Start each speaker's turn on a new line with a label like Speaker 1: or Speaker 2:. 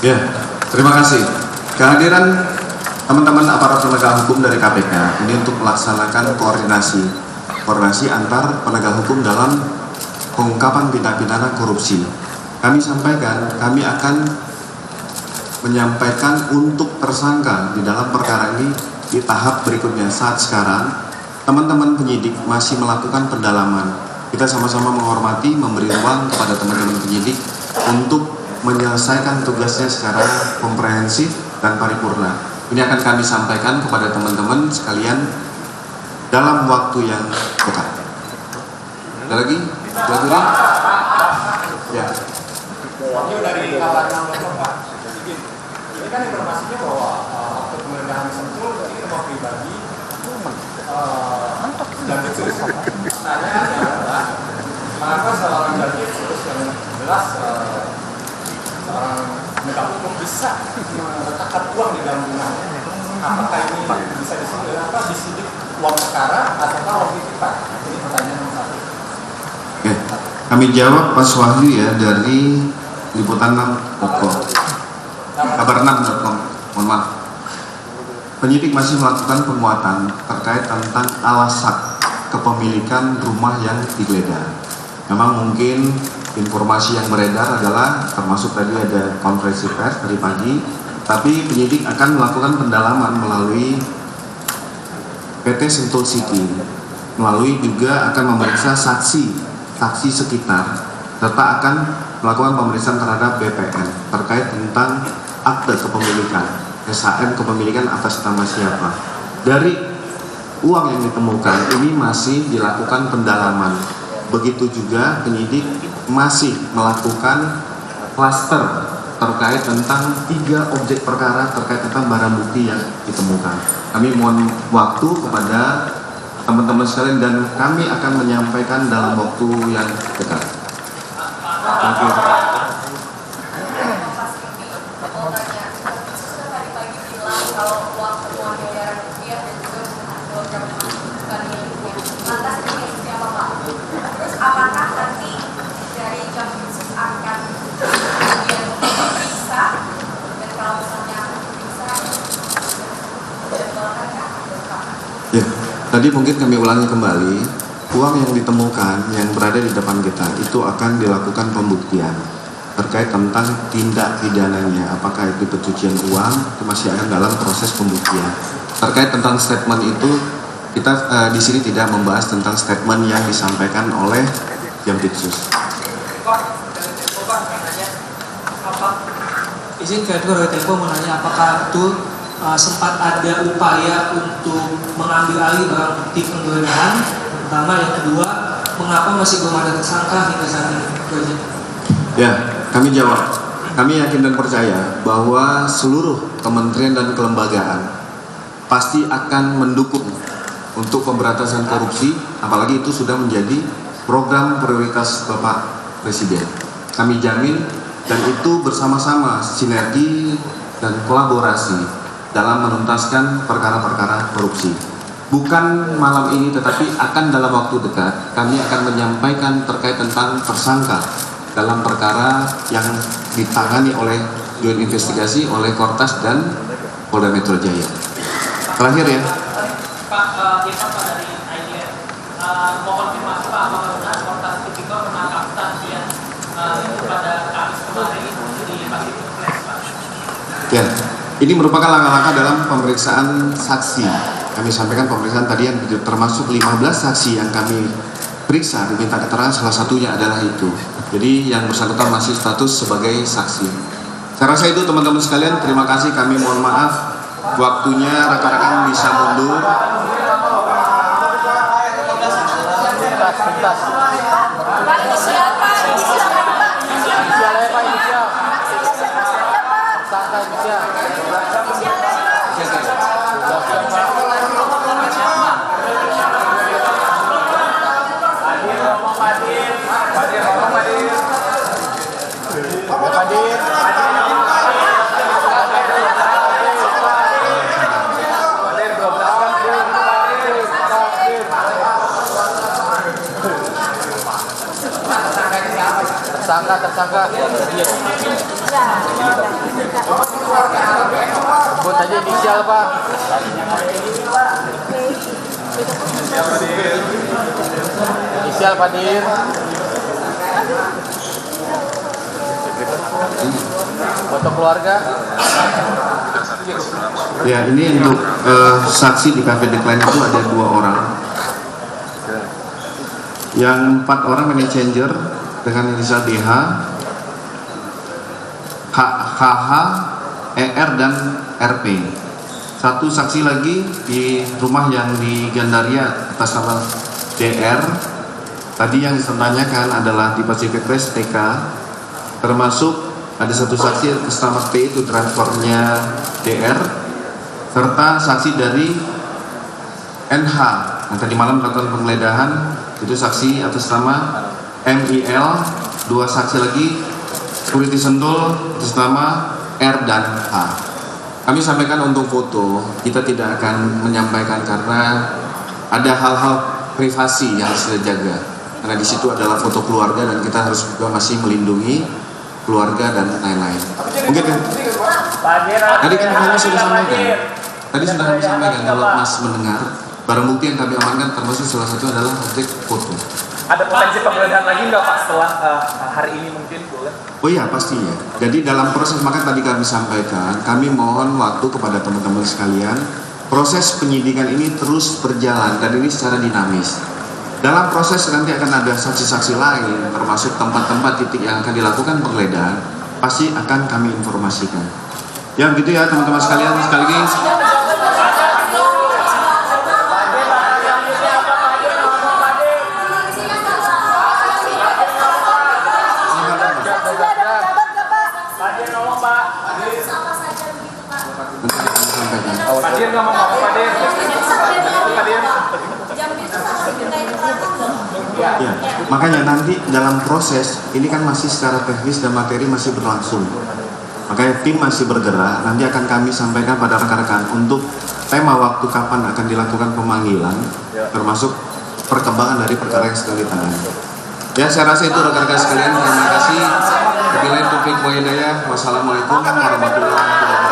Speaker 1: Ya, terima kasih. Kehadiran teman-teman aparat penegak hukum dari KPK ini untuk melaksanakan koordinasi antar penegak hukum dalam pengungkapan tindak pidana korupsi. Kami sampaikan, kami akan menyampaikan untuk tersangka di dalam perkara ini di tahap berikutnya. Saat sekarang, teman-teman penyidik masih melakukan pendalaman. Kita sama-sama menghormati, memberi ruang kepada teman-teman penyidik untuk menyelesaikan tugasnya secara komprehensif dan paripurna. Ini akan kami sampaikan kepada teman-teman sekalian dalam waktu yang dekat. Ada lagi? Ya.
Speaker 2: Dari kawan yang Pak, ini kan informasinya bahwa waktu penggeledahan Sentul ini rumah pribadi dan kecil. Pertanyaannya adalah mengapa seorang jadi terus yang jelas seorang penegak hukum bisa meletakkan uang di dalam rumahnya? Apakah ini bisa disidik uang perkara atau uang titipan? Ini pertanyaan nomor satu.
Speaker 1: Oke, kami jawab Mas Wahyu ya dari liputan6.com, kabar6.com. Mohon maaf. Penyidik masih melakukan penguatan terkait tentang alasan kepemilikan rumah yang digeledah. Memang mungkin informasi yang beredar adalah termasuk tadi ada konferensi pers dari pagi, tapi penyidik akan melakukan pendalaman melalui PT Sentul City, melalui juga akan memeriksa saksi sekitar, serta akan melakukan pemeriksaan terhadap BPN terkait tentang akte kepemilikan, SHM kepemilikan atas nama siapa. Dari uang yang ditemukan ini masih dilakukan pendalaman. Begitu juga penyidik masih melakukan klaster terkait tentang 3 objek perkara terkait tentang barang bukti yang ditemukan. Kami mohon waktu kepada teman-teman sekalian dan kami akan menyampaikan dalam waktu yang dekat. Terima kasih.
Speaker 3: Apakah nanti dari jam khusus akan bisa dan kalau misalnya bisa
Speaker 1: Ya, tadi mungkin kami ulangi kembali, uang yang ditemukan yang berada di depan kita itu akan dilakukan pembuktian terkait tentang tindak pidananya, apakah itu pencucian uang, itu masih akan dalam proses pembuktian. Terkait tentang statement itu, kita di sini tidak membahas tentang statement yang disampaikan oleh Jampitsus.
Speaker 4: Izin Ketua dari Tempo menanya apakah betul sempat ada upaya untuk mengambil alih barang bukti penggeledahan, pertama, yang kedua, mengapa masih belum ada tersangka hingga saat ini?
Speaker 1: Ya, kami jawab. Kami yakin dan percaya bahwa seluruh kementerian dan kelembagaan pasti akan mendukung untuk pemberantasan korupsi, apalagi itu sudah menjadi program prioritas Bapak Presiden. Kami jamin dan itu bersama-sama sinergi dan kolaborasi dalam menuntaskan perkara-perkara korupsi. Bukan malam ini tetapi akan dalam waktu dekat kami akan menyampaikan terkait tentang tersangka dalam perkara yang ditangani oleh Joint Investigasi oleh Kortas dan Polda Metro Jaya. Terakhir ya.
Speaker 5: Pak, dari IDF, mau konfirmasi Pak, apakah benar Kortas Tipikor menangkap stasiun itu pada Kamis kemarin di Pasifik Place, Pak?
Speaker 1: Ya, ini merupakan langkah-langkah dalam pemeriksaan saksi. Kami sampaikan pemeriksaan tadi yang termasuk 15 saksi yang kami periksa diminta keterangan, salah satunya adalah itu. Jadi yang bersangkutan masih status sebagai saksi. Saya rasa itu teman-teman sekalian, terima kasih, kami mohon maaf waktunya rekan-rekan bisa mundur.
Speaker 2: Pak tersangka. Sebut aja inisial Pak. Inisial Pak Dir. Foto keluarga.
Speaker 1: Ya, ini untuk saksi di Cafe Decline itu ada 2 orang. Yang 4 orang money changer dengan inisial DH, HH, ER dan RP. 1 saksi lagi di rumah yang di Gandaria atas nama DR. Tadi yang ditanyakan adalah di Pacific Place TK, termasuk ada 1 saksi atas nama P itu transfernya DR, serta saksi dari NH yang tadi malam melakukan penggeledahan, itu saksi atas nama MIL, 2 saksi lagi security Sentul atas nama R dan H. Kami sampaikan untuk foto, kita tidak akan menyampaikan karena ada hal-hal privasi yang harus kita jaga. Karena di situ adalah foto keluarga dan kita harus juga masih melindungi keluarga dan lain-lain. Mungkin tadi kan kami sudah sampaikan. Tadi sudah kami sampaikan kalau Mas mendengar, barang bukti yang kami amankan termasuk salah satu adalah objek foto.
Speaker 6: Ada potensi penggeledahan lagi nggak Pak setelah hari ini mungkin boleh?
Speaker 1: Oh iya pastinya. Jadi dalam proses, maka tadi kami sampaikan, kami mohon waktu kepada teman-teman sekalian. Proses penyidikan ini terus berjalan dan ini secara dinamis. Dalam proses nanti akan ada saksi-saksi lain, termasuk tempat-tempat titik yang akan dilakukan penggeledahan, pasti akan kami informasikan. Ya begitu ya teman-teman sekalian, sekali lagi.
Speaker 6: Pak Dir nggak mau ngomong Pak Dir.
Speaker 1: Ya, makanya nanti dalam proses ini kan masih secara teknis dan materi masih berlangsung. Makanya tim masih bergerak. Nanti akan kami sampaikan pada rekan-rekan untuk tema waktu kapan akan dilakukan pemanggilan, termasuk perkembangan dari perkara yang sedang ditangani. Ya, saya rasa itu rekan-rekan sekalian. Terima kasih. Wabillahi taufiq wa hidayah. Wassalamualaikum warahmatullahi wabarakatuh.